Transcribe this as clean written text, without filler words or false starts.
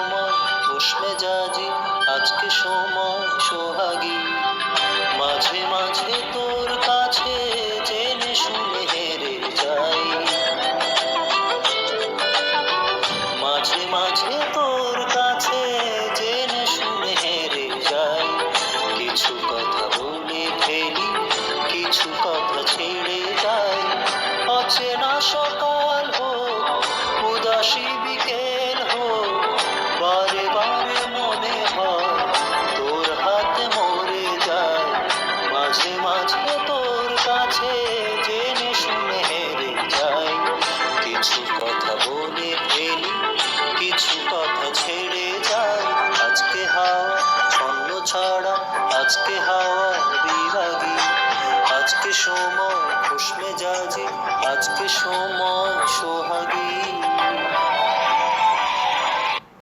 সময় খুশ মেজাজি, আজকে সময় সোহাগী। মাঝে মাঝে তোর কাছে জেনে শুনে হেরে যাই, মাঝে মাঝে তোর কাছে জেনে শুনে হেরে যাই। কিছু কথা বলে ফেলি, কিছু কথা ছেড়ে যাই। অচেনা সকাল হোক, উদাসী বিকেল হোক, বারে বারে মনে হয় তোর হাতে মরে যায়। মাঝে মাঝে তোর কাছে জেনে শুনে হেরে যাই। কিছু কথা বলে ফেলি, কিছু কথা ছেড়ে যাই। আজকে হাওয়া ছন্ন ছাড়া, আজকে হাওয়া বিরাগী, আজকে সময় খুশ মেজাজি, আজকে সময় সোহাগী।